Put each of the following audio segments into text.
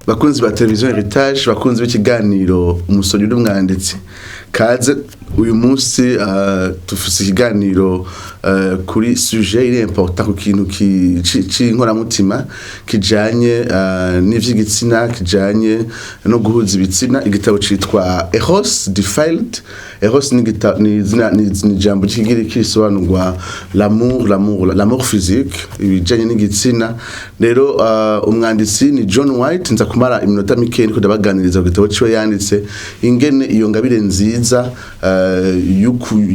bakunzi ba televiziyo Heritage, bakunzi b'ikiganiro umusonyi n'umwanditsi, kaze uyu munsi tufise ikiganiro kuri sujet iri important ku kintu c'inkoramutima kijanye n'ivy'igitsina, kijanye no guhuza ibitsina. Igitabo citwa Eros Defiled. Eros ni ijambo ry'ikigiriki risobanurwa l'amour physique, ibijanye n'igitsina. Rero umwanditsi ni John White. Nza kumara iminota mike niko ndabaganiriza ku gitabo ciwe yanditse, ingene iyo ngabire nziza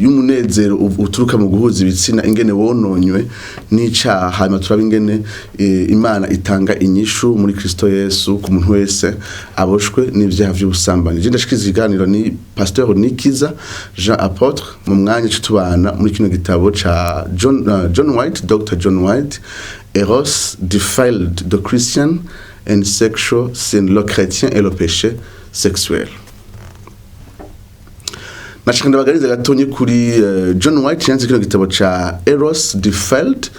y'umunezero uturuka mu guhuza ibitsina ingene wononywe n'icaha, hanyuma turaba ingene Imana itanga inyishu muri Kristo Yesu ku muntu wese aboshwe n'ivyaha vy'ubusambanyi. Je ndashikiza ikiganiro ni Pasteur Nikiza Jean Apôtre mu mwanya c'utubana muri kino gitabo ca John White, Dr. John White, Eros Defiled, the Christian and Sexual Sin, le chrétien et le péché sexuel. Nashaka ndabaganiriza gatonye kuri John White yanditse kino gitabo ca Eros Defiled.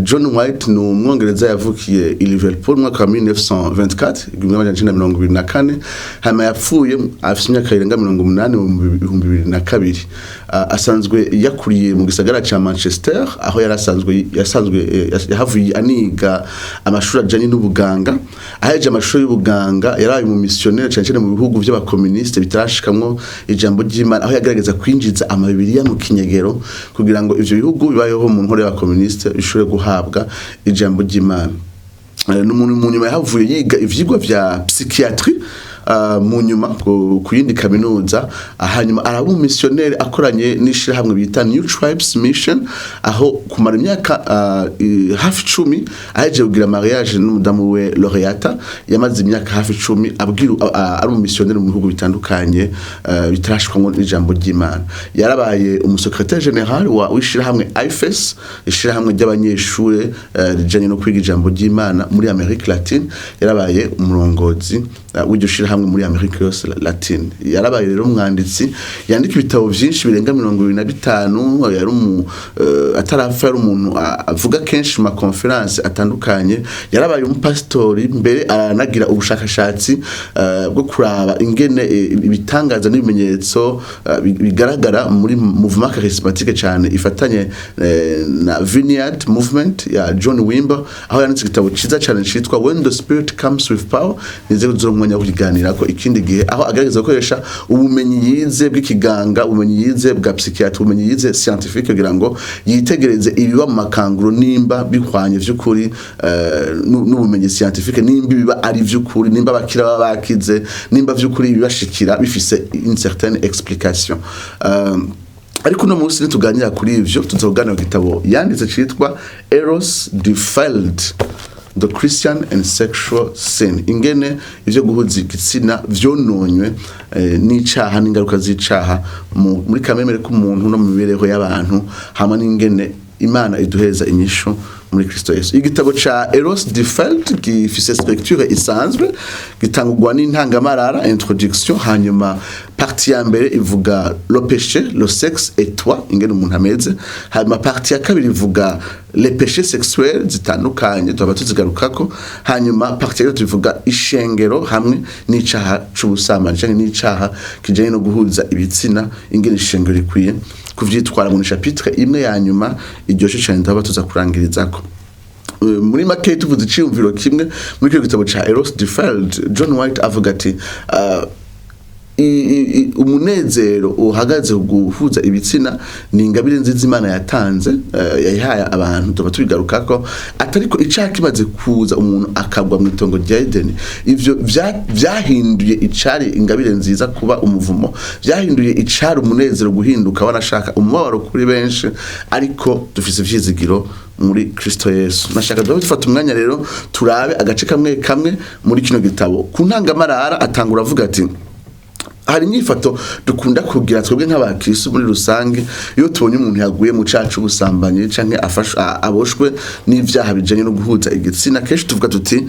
John White ni umwongereza yavukiye i Liverpool mu mwaka wa 1924, 1924, hama yapfuye afite imyaka irenga 80 mu 2002. Asanzwe yakuriye mu gisagara ca Manchester, aho yahavuye aniga amashuri ajanye n'ubuganga. Aheje amashuri y'ubuganga yarabaye mu missionnaire cyane mu bihugu by'abakomuniste bitarashikamwo ijambo ry'Imana, aho yagerageza kwinjiza amabibiriya mu kinyegero kugira ngo ivyo bihugu bibayeho mu nkore y'abakomuniste bishobore guhabwa ijambo ry'Imana. N'umuntu mu nyuma yahavuye yiga ivyigwa vya psychiatrie mu nyuma ku yindi kaminuza, hanyuma araba umumissionnaire akoranye n'ishirahamwe bita New Tribes Mission, aho kumara imyaka hafi 10 aheje kugira mariage n'umudamu we Laureata. Yamaze imyaka hafi 10 ari umumissionnaire mu bihugu bitandukanye bitarashikwa n'ijambo ry'Imana. Yarabaye umusecrétaire général w'ishirahamwe IFES, ishirahamwe ry'abanyeshure rijanye no kwiga ijambo ry'Imana muri Amerika Latine. Yarabaye umurongozi w'iryo shirahamwe muri Amerika yose Latine. Yarabaye rero umwanditsi, yandika ibitabo vyinshi birenga 25. Yari atarapfa, yari umuntu avuga kenshi mu conference atandukanye. Yarabaye umupastori, mbere aranagira ubushakashatsi bwo kuraba ingene ibitangaza n'ibimenyetso bigaragara muri mouvement charismatique cyane ifatanye na Vineyard Movement ya John Wimber, aho yanditse igitabo ciza cyane citwa When the Spirit Comes with Power. Nize kuzomwanya kuganira ko ikindi gihe, aho agerageza gukoresha ubumenyi yize bw'ikiganga, ubumenyi yize bwa psychiatry, ubumenyi yize scientifique kugira ngo yitegereze ibiba mu makanguro nimba bihwanye vy'ukuri n'ubumenyi scientifique, nimba biba ari vy'ukuri, nimba bakira baba bakize, nimba vy'ukuri bibashikira bifise une certaine explication. Ariko no munsi tuganira kuri ivyo, tuzoganira gitabo yanditse citwa Eros Defiled, the Christian and Sexual Sin, ingene ivyo guhuza igitsina vyononywe n'icaha n'ingaruka z'icaha muri kamemere k'umuntu no mu mibereho y'abantu, hamwe n'ingene Imana iduheza inyishu muri Kristo Yesu. Igitabo ca Eros Defiled gifise structure isanzwe, gitangurwa n'intangamarara introduction, hanyuma partie ya mbere ivuga le péché, le sexe et toi, ingene umuntu ameze. Hanyuma partie ya kabiri ivuga les péchés sexuels zitandukanye, tuba tuzigarukako. Hanyuma partie ya gatatu ivuga ishengero hamwe n'icaha c'ubusambanyi canke n'icaha kijanye no guhuza ibitsina, ingene ishengero rikwiye kuvyitwara mu chapitre imwe ya nyuma iryoshe cyane ndaba tuza kurangirizako. Muri make tuvuze iciyumviro kimwe muri kino gitabo ca Eros Defiled. John White avuga ati umunezero uhagaze guhuza ibitsina ni ingabire nziza Imana yatanze, yayihaye abantu. Tuba tubigarukako atariko icaha kimaze kuza umuntu akagwa mu itongo rya Eden, ivyo vyahinduye icari ingabire nziza kuba umuvumo, vyahinduye icari umunezero guhinduka wanashaka umubabaro kuri benshi, ariko dufise ivyizigiro muri Kristo Yesu. Nashaka dufata umwanya rero turabe agace kamwe muri kino gitabo. Ku ntangamarara atangura avuga ati hari inyifato dukunda kugira twebwe nk'abakristo muri rusange, iyo tubonye umuntu yaguye mu cacu ubusambanye canke aboshwe n'ivyaha bijanye no guhuza igitsina, kenshi tuvuga tuti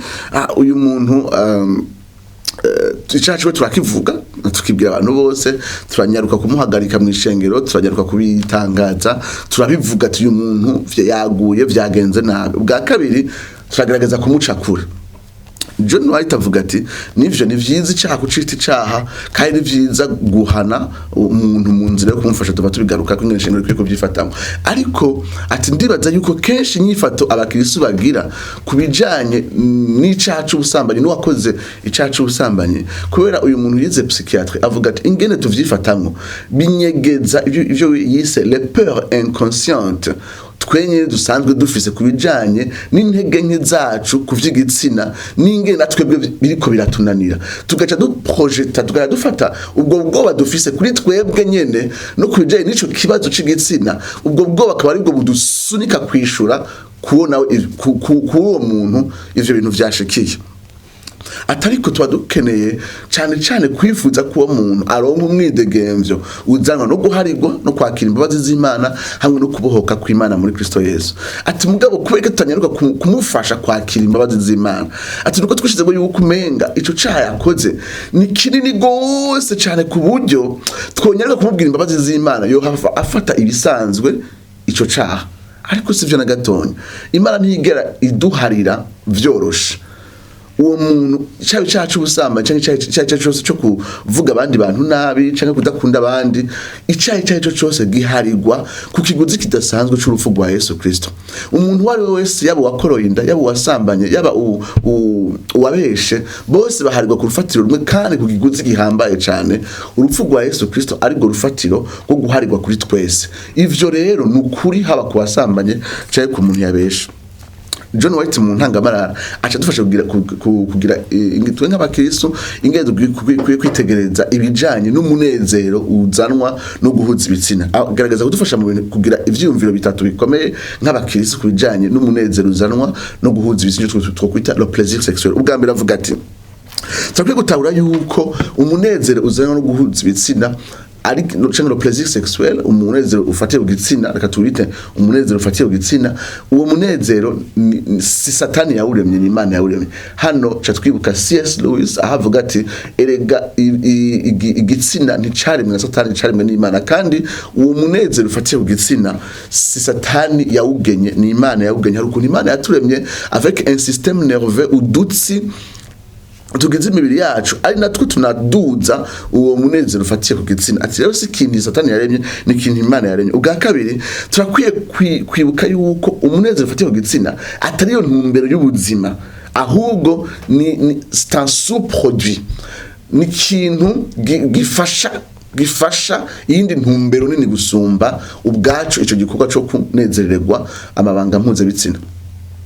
uyu muntu icacu turakivuga, tukibwira abantu bose, turanyaruka kumuhagarika mu ishengero, turanyaruka kubitangaza, turabivuga ati uyu muntu yaguye vyagenze nabi. Bwa kabiri turagerageza kumucakura. John White avuga ati nivyo ni vyiza icaha kucita icaha kandi ni vyiza guhana umuntu mu nzira yo kumufasha tuba tubigaruka ko ingene kwiko byifatamo ariko ati ndibaza yuko kenshi nyifato abakirisu bagira kubijanye n'icaha c'ubusambanyi n'uwakoze icaha c'ubusambanyi kubera uyu muntu yize psychiatre avuga ati ingene tuvyifatamwo binyegeza ivyo yise les peurs inconscientes twenye dusanzwe dufise kubijanye n'intege nke zacu kuvy'igitsina n'ingene natwebwe biriko biratunanira tugaca duprojecta tugaca dufata ubwo bwoba dufise kuri twebwe nyene no kubijanye n'ico kibazo c'igitsina ubwo bwoba akaba aribwo budusunika kwishura kubona kuwo muntu ivyo bintu vyashikiye atariko tuba dukeneye cyane kwifuza kuwo muntu aronka umwidegemvyo uzanwa no guharigwa no kwakira imbabazi z'Imana hamwe no kubohoka kw'Imana muri Kristo Yesu ati mugabo kubera tutanyaruka kumufasha kwakira imbabazi z'Imana ati nuko twishize ngo yuko umenga ico caha yakoze ni kinini gose cyane ku buryo twonyaruka kumubwira imbabazi z'Imana yo afata ibisanzwe ico caha ariko sivyo na gatonya Imana ntigera iduharira vyoroshe uwo muntu cyacu ubusamba cyangwa cyose cyo kuvuga abandi bantu nabi cyangwa kudakunda abandi icyaha cyose giharigwa ku kiguzi kidasanzwe cy'urupfu rwa Yesu Kristo umuntu wari wese yaba wakoroye inda yaba wasambanye yaba uwabeshe bose baharigwa ku rufatiro rumwe kandi ku kiguzi gihambaye cyane urupfu rwa Yesu Kristo ari rwo rufatiro rwo guharigwa kuri twese ivyo rero nukuri haba ku wasambanye cyangwa ku muntu yabeshe John White mu ntangamarara acha dufasha kugira ingitwe nk'abakristo ingendo kwitegereza ibijanye n'umunezero uzanwa no guhuza ibitsina agaragaza kudufasha mu bintu kugira ivyumviro bitatu bikomeye nk'abakristo kubijanye n'umunezero uzanwa no guhuza ibitsina two kwita le plaisir sexuel ubwa mbere avuga ati twakwiye gutahura yuko umunezero uzanwa no guhuza ibitsina ari no plaisir sexuel umunezero ufatiye ku gitsina reka tubite umunezero ufatiye ku gitsina uwo munezero si satani yawuremye ni Imana yawuremye hano cha twibuka C.S. Lewis ahavuga ati erega igitsina nticaremwe na satani caremwe n'Imana kandi uwo munezero ufatiye ku gitsina si satani yawugenye ni Imana yawugenye hari ukuntu Imana yaturemye avec un système nerveux udutsi tugize imibiri yacu ari natwe tunaduza uwo munezero ufatiye ku gitsina ati rero si kintu satani yaremye ni kintu Imana yaremye ubwa kabiri turakwiye kwibuka yuko umunezero ufatiye ku gitsina atari yo ntumbero y'ubuzima ahubwo ni un sous-produit ni kintu gifasha iyindi ntumbero nini gusumba ubwacu ico gikorwa cyo kunezererwa amabanga mpuzabitsina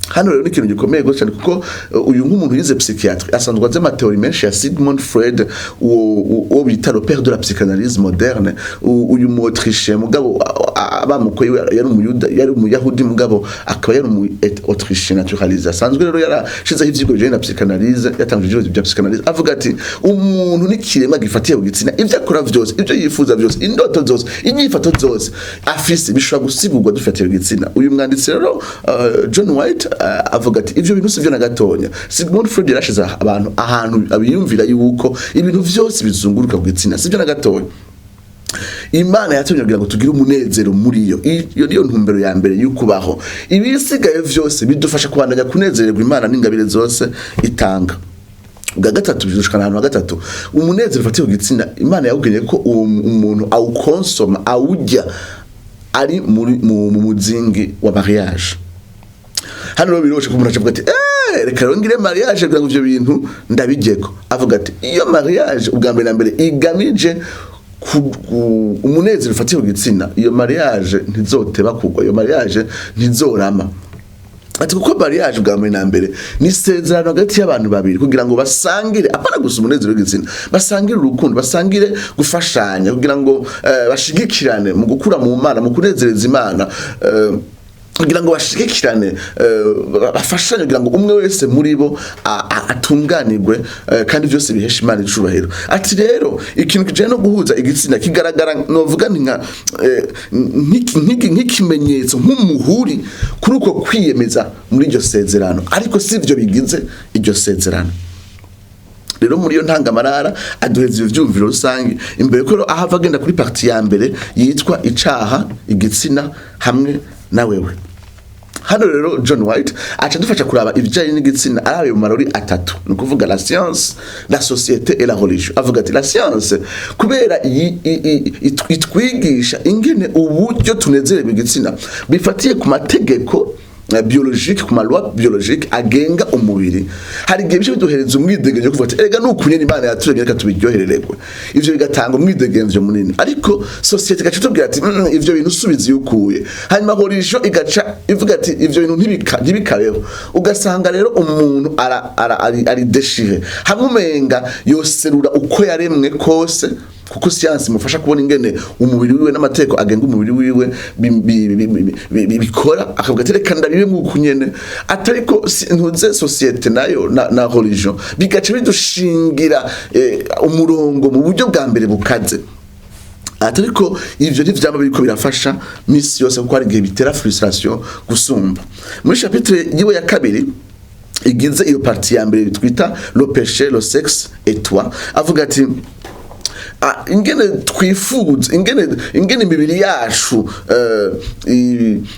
hano rero ni ikintu gikomeye gose cyane kuko uyu nk'umuntu yize psychiatre asanzwe azi amateori menshi ya Sigmund Freud uwo bita le père de la psychanalyse moderne uyu mu Autrichien mugabo abamukoye yari umuyuda yari umuyahudi mugabo akaba yari umu Autrichien naturalisé asanzwe rero yarashizeho ivyigwa bijanye na psychanalyse yatangije ivyo bya psychanalyse avuga ati umuntu ni kirema gifatiye ku gitsina ivyo akora vyose ivyo yifuza vyose indoto zose inyifato zose afise bishobora gusigurwa dufatiye ku gitsina uyu mwanditsi rero John White avuga ati ivyo bintu sivyo na gatonya Sigmund Freud yarashize abantu ahantu abiyumvira yuko ibintu vyose bizunguruka ku gitsina sivyo na gatonya Imana yatumye kugira ngo tugire umunezero muri iyo niyo ntumbero ya mbere y'ukubaho ibisigaye vyose bidufasha kubandanya kunezererwa Imana n'ingabire zose itanga bwa gatatu bizushikana ahantu gatatu umunezero ufatiye ku gitsina Imana yawugenye ko umuntu awukonsoma awujya ari mu muzingi wa mariage hano rero biroshe kumuntu avuga ati reka rongire mariage kugira ngo ivyo bintu ndabigeko avuga ati iyo mariage ubwa mbere na mbere igamije umunezero ufatiye ku gitsina iyo mariage ntizoteba kugwa iyo mariage ntizorama ati kuko mariage ubwa mbere na mbere ni isezerano hagati y'abantu babiri kugira ngo basangire apana gusa umunezero w'igitsina basangire urukundo basangire gufashanya kugira ngo bashigikirane mu gukura mu Mana mu kunezereza Imana kugira ngo bashigikirane bafashanye kugira ngo umwe wese muri bo atunganirwe kandi byose bihesha Imana icubahiro ati rero ikintu kijanye no guhuza igitsina kigaragara novuga nk'ikimenyetso nk'umuhuri kuri uko kwiyemeza muri iryo sezerano ariko sivyo bigize iryo sezerano rero muri yo ntangamarara aduheza ivyumviro rusangi imbere ko ahava agenda kuri parti ya mbere yitwa icaha igitsina hamwe na wewe hano rero John White acha dufasha kuraba ibijanye n'igitsina arabe mu marori atatu no kuvuga la science, la société et la religion. Avuga ati la science kubera itwigisha ingene uburyo tunezererwa igitsina bifatiye ku mategeko biologique, ku maloi biologique agenga umubiri. Hari igihe bisho biduhereza umwidegenzo kuvuga ati erega nukunye Imana yaturemye reka tubiryoherererwe, ivyo bigatanga umwidegenzo munini. Ariko societe gace tubwira ati ivyo bintu usubiza yukuye, hanyuma religion igaca ivuga ati ivyo bintu ntibikabeho. Ugasanga rero umuntu ari déchiré hamwe umenga yoserura uko yaremwe kose, kuko science mufasha kubona ingene umubiri wiwe n'amateko agenga umubiri wiwe bikora, akavuga ati reka ndabibe nk'uko nyene. Atariko ntuze societe nayo na religion bigace bidushingira umurongo mu buryo bwa mbere bukaze. Atariko ivyo ntivyama biriko birafasha misi yose, kuko hari igihe bitera frustration gusumba. Muri chapitre yiwe ya kabiri igize iyo partie ya mbere twita le péché, le sexe et toi, avuga ati ingene twifuza ingene imibiri yacu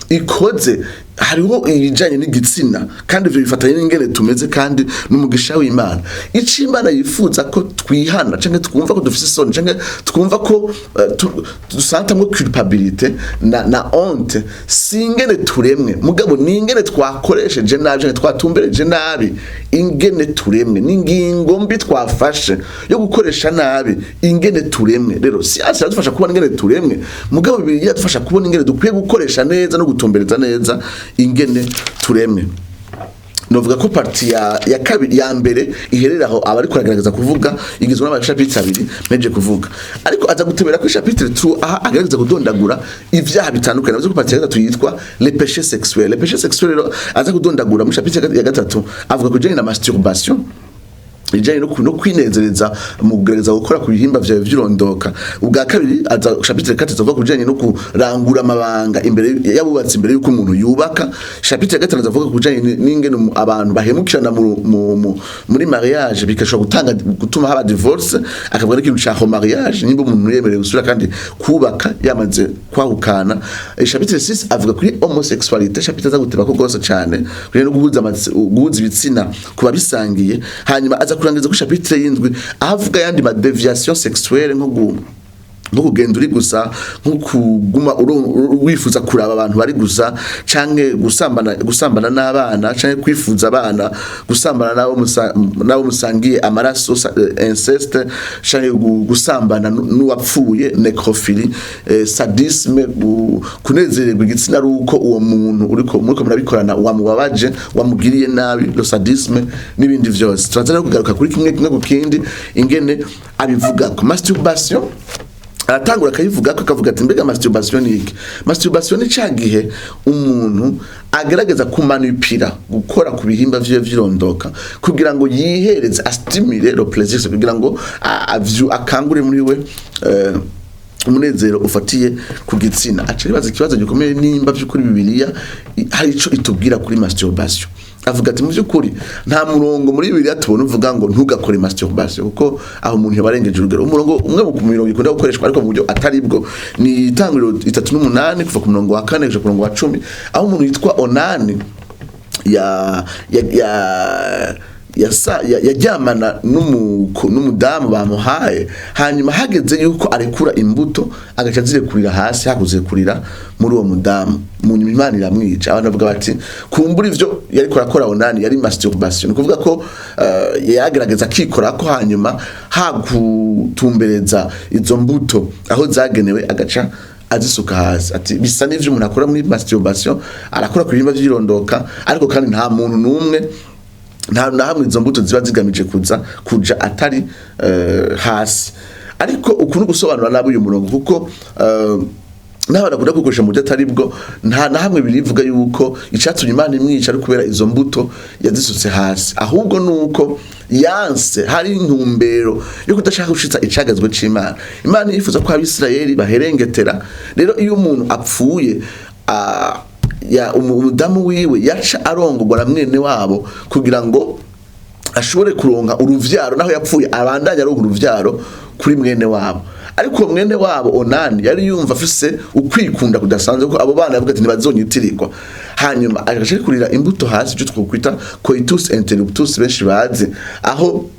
ikoze, hariho ibijanye n'igitsina kandi ivyo bifatanye n'ingene tumeze kandi n'umugisha w'Imana. Ico Imana yifuza ko twihana canke twumva ko dufise isoni canke twumva ko dusantamwe culpabilité na honte, singene turemwe mugabo n'ingene twakoresheje nabi canke twatumbereje nabi ingene turemwe, n'ingingo mbi twafashe yo gukoresha nabi ingene turemwe. Rero siyansi iradufasha kubona ingene turemwe, mugabo Bibiliya iradufasha kubona ingene dukwiye gukoresha neza no gutumbereza neza ingene turemwe. Novuga ko parti ya kabiri ya mbere ihereraho abari kugerageza kuvuga igizwe n'amashapitre 2 meje kuvuga, ariko aza gutebera ku chapitre 3 aha agerageza kudondagura ivyaha bitandukanye. Nazo ko parti ya gatatu yitwa les péchés sexuels. Les péchés sexuels aza kudondagura mu chapitre ya gatatu avuga kujanye na masturbation, ijanye no kwinezereza mu kugerageza gukora ku bihimba vyawe vy'irondoka. Ubwa kabiri aza chapitre 4 avuga kujanye no kurangura amabanga imbere yabubatse imbere yuko umuntu yubaka. Chapitre 5 avuga kujanye n'ingene abantu bahemukirana muri mariage bikashobora gutuma haba divorce, akavuga n'ikintu ca mariage nimba umuntu yemerewe gusura kandi kubaka yamaze kwahukana. Chapitre 6 avuga kuri homosexualité. Chapitre aza guteba ko gose cyane kuri no guhuza ibitsina kuba bisangiye. Hanyuma aza kurangiza ku chapitre 7 avuga yandi ma déviation sexuelle nko kugenda uri gusa, nko kuguma wifuza kuraba abantu bari gusa, canke gusambana n'abana, canke kwifuza abana, gusambana nabo musangiye amaraso, inceste, canke gusambana n'uwapfuye, necrophilie, sadisme, kunezererwa igitsina ari uko uwo muntu uriko murabikorana wamubabaje, wamugiriye nabi, le sadisme n'ibindi vyose. Turazana kugaruka kuri kimwe ku kindi ingene abivuga ku masturbation. Aratangura akayivuga ko akavuga ati mbega masturbation ni iki? Masturbation ni cagihe umuntu agerageza kumanipira gukora ku bihimba vy'irondoka kugira ngo yihereze astimule le plaisir, kugira ngo akangure muri we umunezero ufatiye ku gitsina. Acaribaza ikibazo gikomeye nimba by'ukuri Bibiliya hari ico itubwira kuri masturbation. Avuga ati mu by'ukuri nta murongo muri Bibiliya tubona uvuga ngo ntugakore masturbation, kuko aho umuntu yabarengeje urugero. Umurongo umwe mu mirongo ikunda gukoreshwa ariko mu buryo atari bwo ni itangiriro 3:8 kuva ku murongo wa 4 kuja ku murongo wa 10, aho umuntu yitwa Onani yajyamana n'umudamu bamuhaye, hanyuma hageze yuko arekura imbuto agaca zirekurira hasi, hakuze kurira muri uwo mudamu, mu nyuma Imana iramwica. Abantu bavuga bati kumbura ivyo yariko arakora Onani yari masturbation, kuvuga ko yagerageza kikora ko hanyuma hagutumbereza izo mbuto aho zagenewe agaca azisuka hasi. Ati bisa n'ivyo umuntu akora muri masturbation, arakora ku bihimba vy'irondoka, ariko kandi nta muntu n'umwe na hamwe izo mbuto ziba zigamije kuja atari hasi. Ariko ukuntu gusobanura nabo uyu murongo, kuko n'abakunda gukoresha mu atari bwo, nta na hamwe birivuga yuko icatumye Imana imwica ari kubera izo mbuto yazisutse hasi, ahubwo nuko yanse hari intumbero yo kudashaka gushitsa icagazwe c'Imana. Imana yifuza ko Abisirayeli baherengetera. Rero iyo umuntu apfuye umudamu wiwe yaca arongorwa na mwene wabo kugira ngo ashobore kuronka uruvyaro, naho yapfuye abandanya aronka uruvyaro kuri mwene wabo. ariko mwene wabo Onani yari yumva afise ukwikunda kudasanzwe ko abo bana bavuga ati ntibazonyitirirwa hanyuma agace kurira imbuto hasi cyo twokwita coitus interruptus benshi bazi aho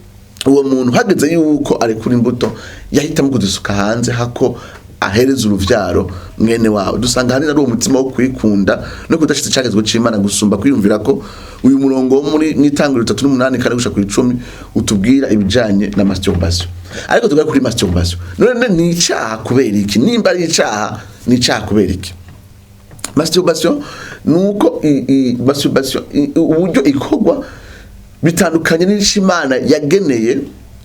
uwo muntu hageze yuko ari kuri imbuto yahitamo kudusuka hanze hako ahereza uruvyaro mwene wabo dusanga hari ari umutima wo kwikunda no kudashitse cyagezwe c'Imana gusumba kwiyumvira ko uyu murongo wo muri nitangiro 38 kandi gusha ku 10 utubwira ibijanye na masturbation ariko tugaye kuri masturbation none ni icaha kubera iki nimba ari icaha ni icaha kubera iki masturbation nuko masturbation uburyo ikogwa bitandukanye n'Imana yageneye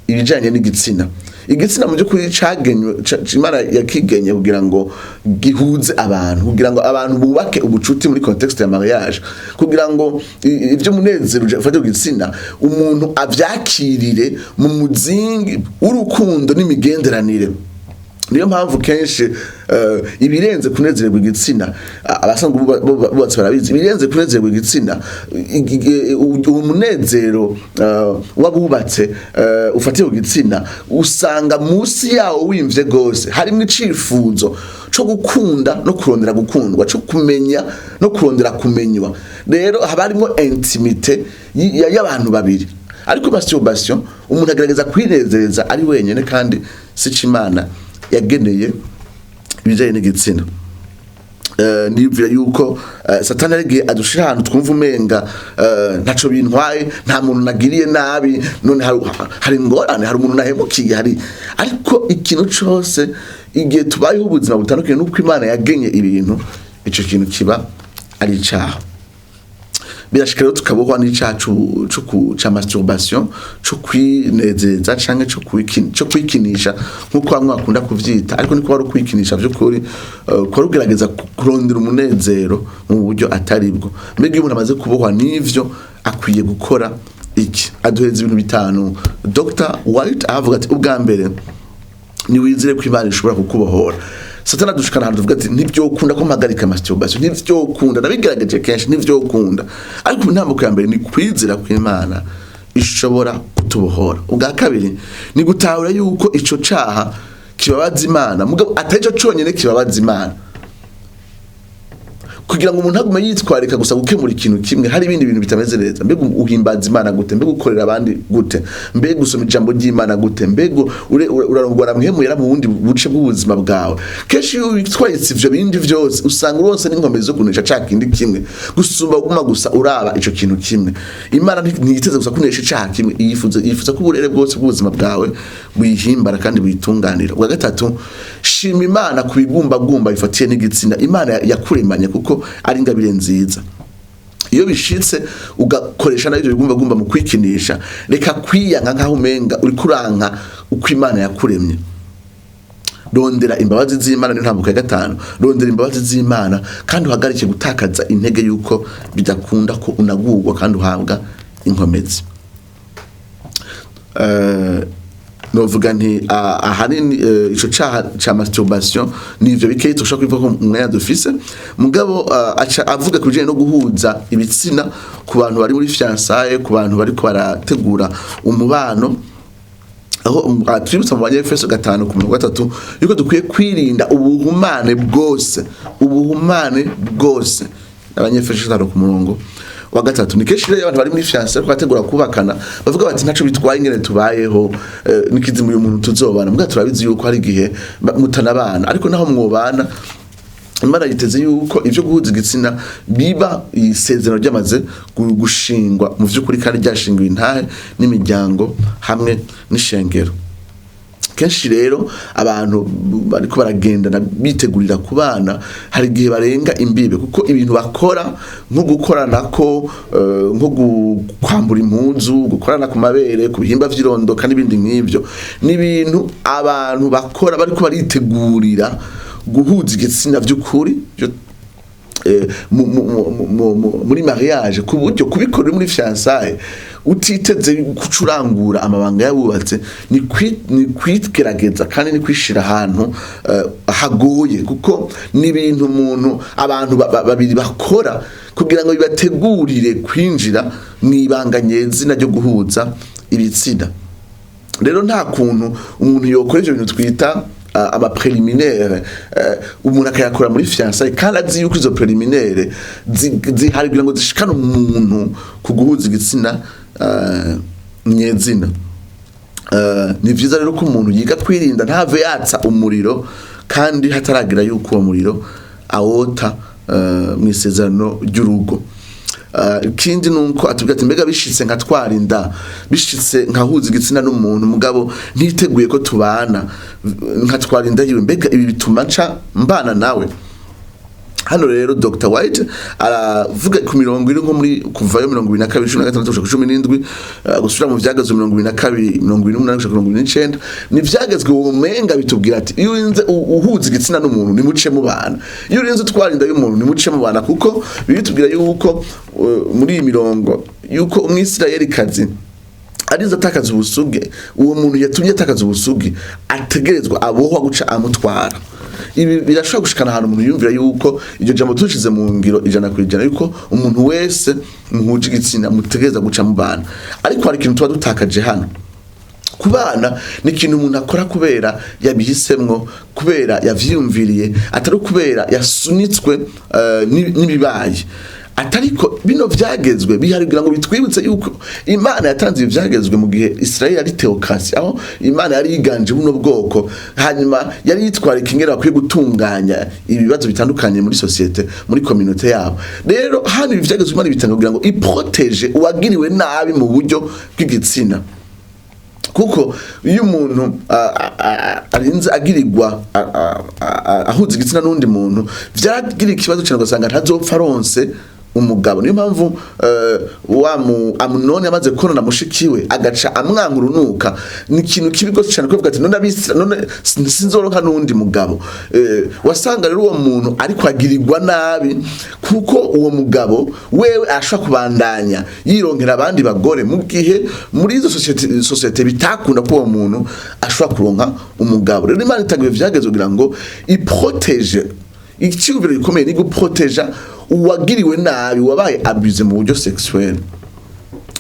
ibijanye n'igitsina igitsina mu by'ukuri cagenywe Imana yakigenye kugira ngo gihuze abantu kugira ngo abantu bubake ubucuti muri context ya mariage kugira ngo ivyo munezero ufate igitsina umuntu avyakirire mu muzingi w'urukundo n'imigenderanire niyo mpamvu kenshi ibirenze kunezererwa igitsina abasanzwe bubatse barabizi ibirenze kunezererwa igitsina umunezero wabubatse ufatiye igitsina usanga munsi yawo wimvye gose harimo icifuzo cyo gukunda no kurondera gukundwa cyo kumenya no kurondera kumenywa rero habarimo intimite y'abantu babiri ariko masturbation umuntu agerageza kwinezereza ari wenyene kandi sicimana yageneye ibijanye n'igitsina nibwira yuko satani arigiye adushira ahantu twumva umenga ntaco bintwaye nta muntu nagiriye nabi none hari ngorane hari umuntu nahemukiye hari ariko ikintu cyose igihe tubayeho ubuzima butandukanye n'uko Imana yagenye ibintu ico kintu kiba ari icaha birashikira tukabohwa n'icacu ca masturbation cyo kwinezeza canke cyo kwikinisha nkuko bamwe bakunda kuvyita ariko niko bari kwikinisha by'ukuri ko rugerageza kurondera umunezero mu buryo atari bwo mbega umuntu amaze kubohwa n'ivyo akwiye gukora iki aduheza ibintu bitanu Dr. White avuga ati ubwa mbere ni wizire ko Imana ishobora kukubohora Satana dushikana hantu tuvuga ati nivyo ukunda ko mpagarika masturbation nivyo ukunda nabigerageje kenshi nivyo ukunda ariko intambuko ya mbere ni kwizira ko Imana ishobora kutubohora ubwa kabiri ni gutahura yuko ico caha kibabaza Imana mugabo ataco conyene kibabaza Imana kugira ngo umuntu agume yitwarika gusa gukemura ikintu kimwe hari ibindi bintu bitameze neza mbega uhimbaza Imana gute mbega ukorera abandi gute mbega usoma ijambo ry'Imana gute mbega urarongora mwemuyera mu bundi buce bw'ubuzima bwawe keshi witwayitse ivyo bindi vyose usanga uronse n'inkomezi zo kunesha caka indi kimwe gusumba guma gusa uraba ico kintu kimwe Imana ntiyiteze gusa kunesha caka kimwe yifuza ko uburere bwose bw'ubuzima bwawe bwihimbara kandi bwitunganira ubwa gatatu shima Imana kubigumbagumba bifatiye n'igitsina Imana yakuremanye kuko ari ingabire nziza iyo bishitse ugakoresha nabyo bigumbagumba mu kwikinisha reka kwiyanka nkaho umenga uri kuranka uko Imana yakuremye rondera imbabazi z'Imana n'intambuko ya gatanu rondera imbabazi z'Imana kandi uhagarike gutakaza intege yuko bidakunda ko unagurwa kandi uhabwa inkomezi novuga nti ahanini ico ca masturbation nivyo bikeye tushaka kwivuga ko umwanya dufise mugabo avuga kujanye no guhuza ibitsina ku bantu bari muri fiançailles ku bantu bari ko barategura umubano aho twibutsa mu banyefeso 5:3 yuko dukwiye kwirinda ubuhumane bwose abanyefeso 5:1 wa gatatu ni keshi rero abantu bari muri fiancé kwategura kubakana bavuga bati ntaco bitwaye ingene tubayeho nikizimu uyu muntu tuzobana mbwa turabizi yuko hari gihe mutanabana ariko naho mwobana Imana yiteze yuko ivyo guhuza igitsina biba isezerano ryamaze gushingwa mu vy'ukuri kandi ryashingiwe intahe n'imiryango hamwe n'ishengero kenshi rero abantu bariko baragendana bitegurira kubana hari gihe barenga imbibe kuko ibintu bakora nko gukoranako nko kwambura impunzu gukorana ku mabere ku bihimba vy'irondo kandi ibindi nk'ivyo n'ibintu abantu bakora bariko baritegurira guhuza igitsina vy'ukuri muri mariage ku buryo kubikora muri fiançailles utiteze kucurangura amabanga yabubatse ni kwitgerageza kandi ni kwishira ahantu hagoye kuko ni ibintu umuntu abantu babiri bakora kugira ngo bibategurire kwinjira mwibanga nyezina ryo guhuza ibitsina rero nta kuntu umuntu yokora ibyo bintu twita ama préliminaire umuntu akayakora muri fiançailles kandi azi yuko izo préliminaire zihari kugira ngo zishikane umuntu kuguhuza igitsina nyezina. Ni vyiza rero ko umuntu yiga kwirinda ntave yatsa umuriro kandi hataragira yuko uwo muriro awota mwisezerano ry'urugo. Kindi nuko atubwira ati mbega bishitse nka twarinda bishitse nkahuza igitsina n'umuntu mugabo ntiteguye ko tubana nka twarinda yiwe mbega ibi bituma nca mbana nawe. Hano rero Dr. White aravuga ku mirongo iri nko muri kuvayo 22:16-17 gusubira mu vyagezwe 22:28-29 ni vyagezwe umenga bitubwira ati iyo urinze uhuza igitsina n'umuntu ni muce mu bana, iyo urinze twarinda y'umuntu ni muce mu bana, kuko bitubwira yuko muri iyi mirongo yuko umwisirayeli kazi ariza atakaza ubusugi, uwo muntu yatumye atakaza ubusugi ategerezwa abohwa guca amutwara. Ibi birashobora gushikana ahantu umuntu yumvira yuko iryo jambo tushize mu ngiro 100% yuko umuntu wese muhuje igitsina mutegereza guca mu bana, ariko hari ikintu tuba dutakaje hano. Kubana ni ikintu umuntu akora kubera yabihisemwo, kubera yavyiyumviriye, atari kubera yasunitswe n'ibibaye. Atariko bino vyagezwe biharigira ngo bitwibutse yuko Imana yatanze ivyagezwe mu gihe Israel ari theocracy, aho Imana yari yiganje buno bwoko, hanyuma yari yitwara ikingera bakwiye gutunganya ibibazo bitandukanye muri societe, muri community yabo. Rero hano ivyagezwe Imana bitanga kugira ngo iprotege uwagiriwe nabi mu buryo bw'igitsina, kuko iyo umuntu arinze agirirwa ahuza igitsina n'undi muntu vyagira ikibazo cyane ugasanga ntazopfa aronse umugabo. Niyo mpamvu Amunoni yamaze konona mushikiwe agaca amwanga urunuka, ni ikintu kibi gose cyane kuvuga ati none sinzoronka n'undi mugabo. Wasanga rero uwo muntu ariko agirirwa nabi kuko uwo mugabo wewe ashaka kubandanya yironkera abandi bagore mu gihe muri izo societe bitakunda ko uwo muntu ashaka kuronka umugabo. Rero Imana itangiye vyageze kugira ngo iprotege, icyubiro gikomeye ni guproteja uwagiriwe nabi, wabaye abuse mu buryo sexuel.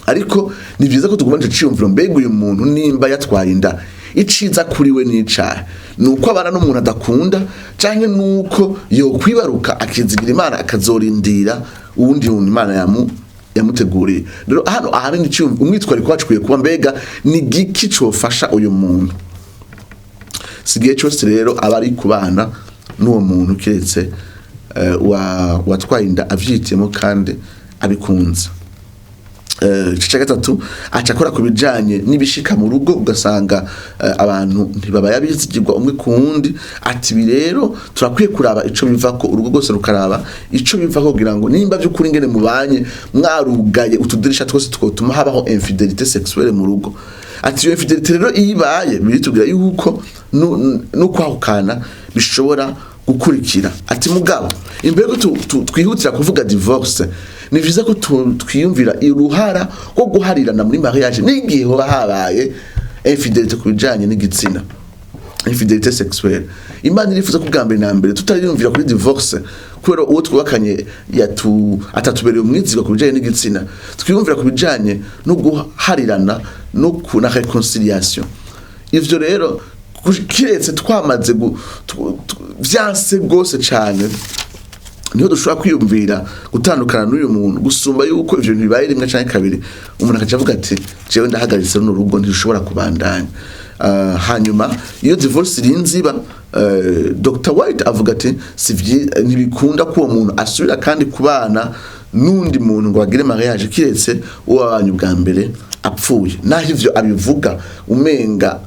Ariko ni byiza ko tugumanje ciyumviro mbega uyu muntu nimba yatwaye inda iciza kuri we n'icaha nuko abana n'umuntu adakunda canke nuko yo kwibaruka akizigira Imana akazorindira uwundi Imana yamuteguriye. Rero hano ahari ni ciyumviro umwitwari kwacikuye kuba mbega ni giki cofasha uyu muntu. Sigiye cyose rero abari kubana n'uwo muntu kiretse watwaye inda avyitiyemo kandi abikunze. Cya gatatu acakora kubijanye n'ibishika mu rugo, ugasanga abantu ntibaba yabizigirwa umwe ku wundi. Ati bi rero turakwiye kuraba ico bivako, urugo rwose rukaraba ico bivako kugira ngo nimba by'ukuri ngene mubanye mwarugaye utudirisha twose twotuma habaho infidelité sexuelle mu rugo. Ati iyo infidelité rero ibaye biritubwira yuko no kwahukana bishobora gukurikira. Ati mugabo imbere ko twihutira kuvuga divorce, ni vyiza ko twiyumvira iruhara ko guharirana muri mariage n'igihe hoba habaye infidelité kubijanye n'igitsina, infidelité sexuelle. Imana irifuza kubwambere na mbere tutariyumvira kuri divorce kubera uwo twubakanye atatubereye umwizigwa kubijanye n'igitsina, twiyumvira kubijanye no guharirana no kuna reconciliation. Ivyo rero kiretse twamaze vyanse gose cyane niho dushobora kwiyumvira gutandukana n'uyu muntu, gusumba yuko ivyo bintu bibaye rimwe canke kabiri umuntu akaca avuga ati jewe ndahagaritse runo rugo ntishobora kubandanya. Hanyuma iyo divorce irinziba Dr. White avuga ati ntibikunda ko uwo muntu asubira kandi kubana n'undi muntu ngo agire mariage kiretse uwo abanye bwa mbere apfuye. Naho ivyo abivuga umenga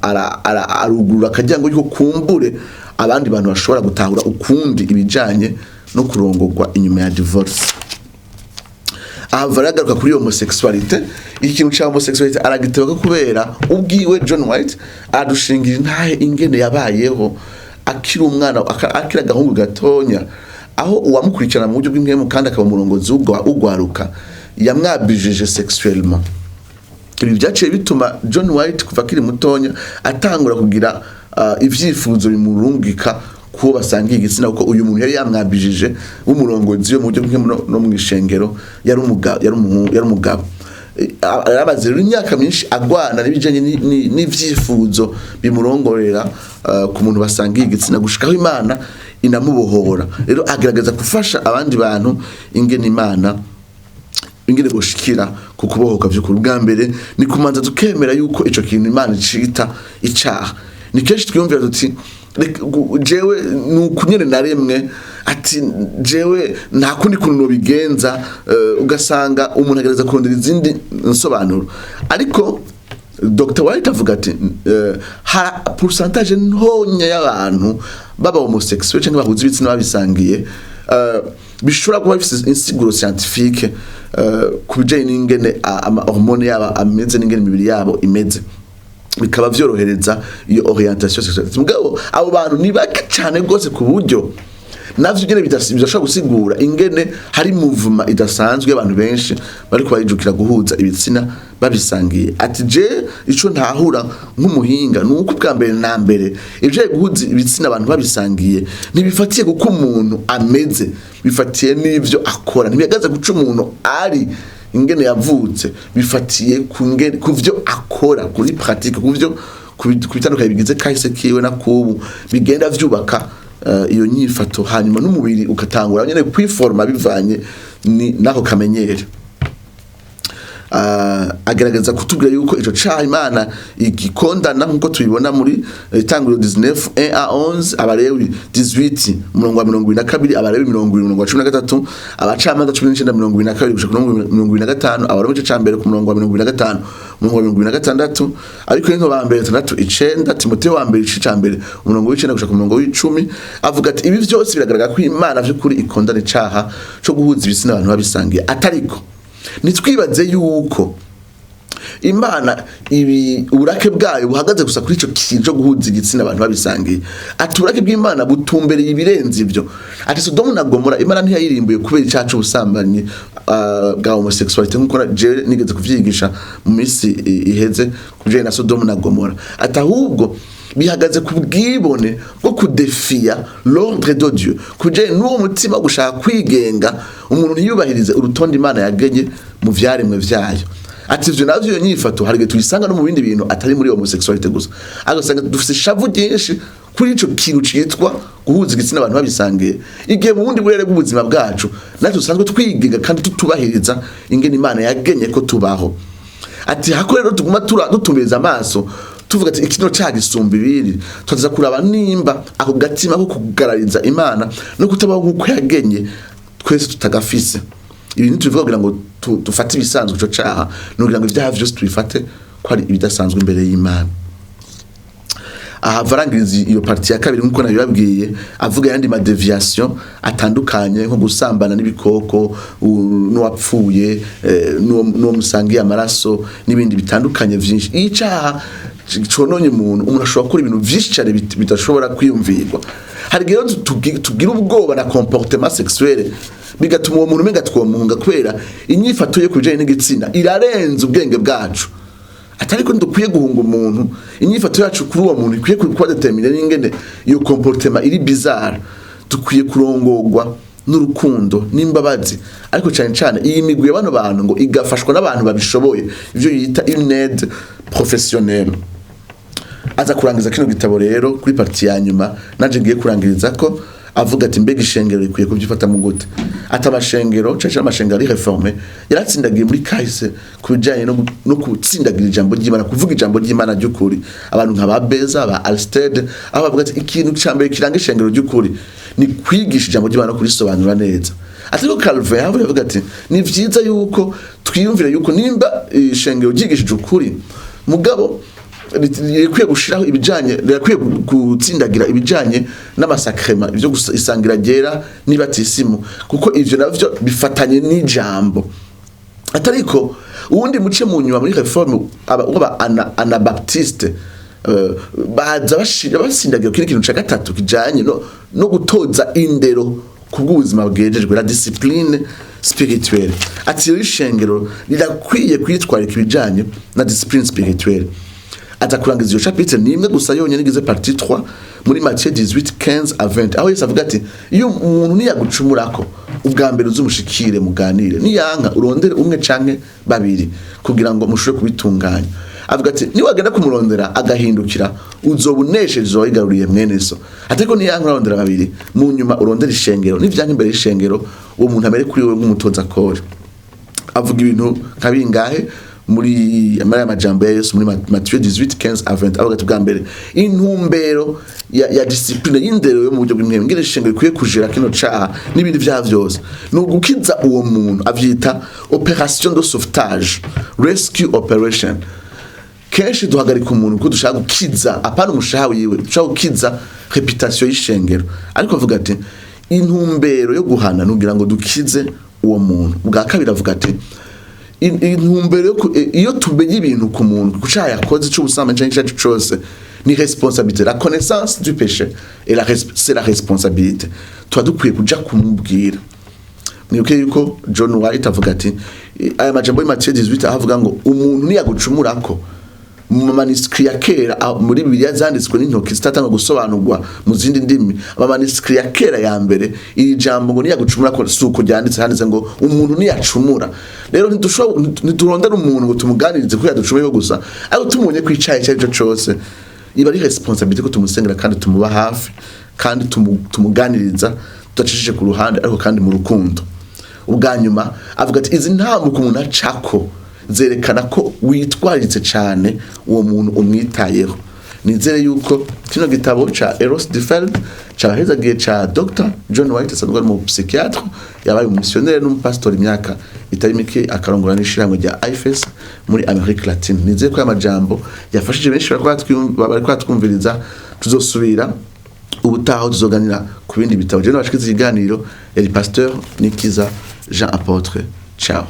arugurura akajya ngo yuko kumbure abandi bantu bashobora gutahura ukundi ibijanye no kurongorwa inyuma ya divorce. Avaragaruka kuri homosexualité, ikintu cya homosexualité aragiteba kubera ubwiwe John White adushingira ntahe ingene yabayeho akiri umwana akira gahungu gatonya, aho uwamukurikirana mu buryo bw'imwemu kandi akaba umurongozi ugwaruka yamwabijije sexuellement. Ibi byaciye bituma John White kuva akiri mutonya atangura kugira ivyifuzo bimurungika ko basangiye igitsina, kuko uyu muntu yari yamwabijije umurongozi yo mu buryo bw'imwemu no mu ishengero yari umugabo. arabaze imyaka myinshi agwana n'ibijanye n'ivyifuzo bimurongorera ku muntu basangiye igitsina gushikaho Imana inamubohora. Rero agerageza gufasha abandi bantu ingene Imana ingene gushikira ku kubohoka vy'ukuri. Bwa mbere ni kumanza tukemera yuko ico kintu Imana icita icaha. Ni kenshi twiyumvira tuti jewe nukunyene naremwe ati jewe nta kundi kuntu bigenza, ugasanga umuntu agereza kurondera izindi nsobanuro. Ariko Dr. White avuga ati ha pourcentage ntonya y'abantu baba homosexuel cyangwa bahuza ibitsina babisangiye bishobora kuba bifite insiguro scientifique kubijanye n'ingene ama hormone yaba ameze n'ingene imibiri yabo imeze, bikaba vyorohereza iyo orientation sexuelle. Mugabo abo bantu ni bake cyane rwose ku buryo navyo nyene bidashobora gusigura ingene hari movement idasanzwe abantu benshi bari kubayijukira guhuza ibitsina babisangiye. Ati je ico ntahura nk'umuhinga nuko bwa mbere na mbere ivyo guhuza ibitsina abantu babisangiye ntibifatiye kuko umuntu ameze, bifatiye n'ivyo akora. Ntibiyagaze guca umuntu ari ingene yavutse, bifatiye kuvyo akora kuri pratique, kuvyo kubitandukanye bigize kahise kiwe na kubu bigenda vyubaka iyo nyifato, hanyuma n'umubiri ukatangura nyene kwiforma bivanye nako kamenyere. Agerageza kutubwira yuko ico caha Imana igikondana nkuko tubibona muri Itanguriro 19:1-11, Abalewi 18:22, Abalewi 20:13, Abacamanza 19:22 gushika 25, Abaroma igice ca mbere ku murongo wa 25, umurongo wa 26, ariko into ba mbere 6:9, Timoteyo wa mbere igice ca mbere umurongo w'9 gushika ku murongo w'10, avuga ati ibi vyose biragaragara ko Imana vy'ukuri ikondana icaha co guhuza ibitsina abantu babisangiye. Atariko nitwibaze yuko Imana ibi uburake bwayo buhagaze gusa kuri ico kintu cyo guhuza igitsina abantu babisangiye. Ati uburake bw'Imana butumbereye ibirenze ivyo. Ati Sodomu na Gomora Imana ntiyayirimbuye kubera icacu ubusambanyi bwa homosexuality nkuko je nigeze kuvyigisha mu minsi iheze kujanye na Sodomu na Gomora. Ati ahubwo bihagaze ku bwibone bwo kudefia l'ordre de Dieu, kujanye n'uwo mutima gushaka kwigenga umuntu ntiyubahirize urutonde Imana yagenye mu vyaremwe vyayo. Ati ivyo navyo nyifato harige tuyisanga no mu bindi bintu atari muri homosexuality gusa, agasanga dufise shavu ryinshi kuri ico kintu citwa guhuza igitsina abantu babisangiye. Igihe mu bundi burere bw'ubuzima bwacu natwe dusanzwe twigenga kandi tutubahiriza ingene Imana yagenye ko tubaho. Ati hako rero tuguma dutumiriza amaso tuvuga ati ikino cyaha gisumba ibiri, tuza kuraba nimba ako gatima ko kugarariza Imana no kutabaho nkuko yagenye twese tutagafise. Ibintu tuvuga kugira ngo dufate ibisanzwe ico cyaha no kugira ngo ivyaha vyose tubifate ko ari ibidasanzwe imbere y'Imana. Aha varangiriza iyo parti ya kabiri nkuko nabibabwiye, avuga yandi ma deviation atandukanye nko gusambana n'ibikoko n'uwapfuye no musangiye amaraso n'ibindi bitandukanye vyinshi. Icaha cononye umuntu ashobora gukora ibintu vyinshi cyane bidashobora kwiyumvirwa. Hari rero tugira ubwoba na comportement sexuel bigatuma uwo muntu menga twomunga kwera inyifato yo kujanye n'igitsina irarenza ubwenge bwacu. Atari ko ndukwiye guhunga umuntu, inyifato yacu kuri uwo muntu ikwiye kuba determiner n'ingene iyo comportement iri bizarre. Dukwiye kurongorwa n'urukundo n'imbabazi, ariko cyane cyane iyi migwi y'abano bantu ngo igafashwa n'abantu babishoboye, ivyo yita une aide professionnelle. Aza kurangiza kino gitabo rero kuri parti ya nyuma naje ngiye kurangiriza ko avuga ati mbega ishengero ikwiye kubyifata mu gute. Ati amashengero cyane amashengero ari reforme yaratsindagiye muri kahise kubijanye no gutsindagira ijambo ry'Imana, kuvuga ijambo ry'Imana ry'ukuri. Abantu nka Beza ba Alsted aho bavuga ati ikintu cyambere kiranga ishengero ry'ukuri ni kwigisha ijambo ry'Imana kurisobanura neza. Ati ko Calvin avuga ati ni vyiza yuko twiyumvire yuko nimba ishengero ryigishije ukuri mugabo yakwiye gushiraho ibijanye, yakwiye gutsindagira ibijanye n'amasakrema ivyo isangira gera nibatisimu, kuko ivyo navyo bifatanye n'ijambo. Atariko uwundi muce mu nyuma muri reforme aba Anabaptiste baza basindagira kino kintu ca gatatu kijanye no gutoza indero kubw'ubuzima bwejejwe, la discipline spirituelle. Ati ishengero rirakwiye kwitwarika ibijanye na discipline spirituelle. Atakurangiza iyo chapitre nimwe gusa yonyene igize partie 3 muri Matthieu 18:15-20 aho Yesu avuga ati iyo umuntu niyagucumurako ubwa mbere uzumushikire muganire niyanka urondere umwe canke babiri kugira ngo mushobore kubitunganya avuga ati niwagenda kumurondera agahindukira uzobunesheje wigaruriye mwene so ateko niyanka urondera babiri mu nyuma urondera ishengero n'ivyanka imbere y'ishengero uwo muntu amere kuri wewe nk'umutoza kore avuga ibintu kabingahe muri amajambo ya Yesu muri Matthieu 18:15-20 avuga ati bwa mbere intumbero ya discipline y'indero yo mu buryo bw'imwe ngire ishengero kuye kujera kino caha n'ibindi vya vyose no gukiza uwo muntu avyita opération de sauvetage rescue operation kenshi duhagarika umuntu ko dushaka gukiza apana umushaha wiwe dushaka gukiza reputation y'ishengero ariko avuga ati intumbero yo guhana nugira ngo dukize uwo muntu bwa kabiri avuga ati intumbero iyo tumenye ibintu ku muntu kuca yakoze cy'ubusama cyangwa cyose ni responsabilité la connaissance du péché et c'est la responsabilité toi dukwiye kuja kumubwira niuke yuko John White avuga ati aya majambo ya Matthieu 18 avuga ngo umuntu niyagucumurako mu manuscrit ya kera muri Bibiliya zanditswe n'intoki zitatanga gusobanurwa mu zindi ndimi manuscrit ya kera ya mbere iri jambo ngo niyagucumura ko suko ryanditse handitse ngo umuntu niyacumura rero ntiturondera umuntu ngo tumuganirize ko yaducumeyeho gusa ariko tumunye kwicaye cyo cyose iba ari responsabilité ko tumusengera kandi tumuba hafi kandi tumuganiriza tutacishije ku ruhande ariko kandi mu rukundo ubwanyuma avuga ati izi ntambuko umuntu acako zerekana ko witwaritse cyane uwo muntu umwitayeho nizere yuko kino gitabo cha Eros Defeld cahezagiye cha Dr. John White asanzwe mu psychiatre yabaye umussionnaire n'umupastor imyaka itari mike akarongora n'ishirango rya IFES muri America Latine nizere ko amajambo yafashije benshi bari kwatwumviriza tuzosubira ubutaho tuzoganira ku bindi bitabo je n'abashikiza iganiro yari pasteur Nikiza Jean Apôtre ciao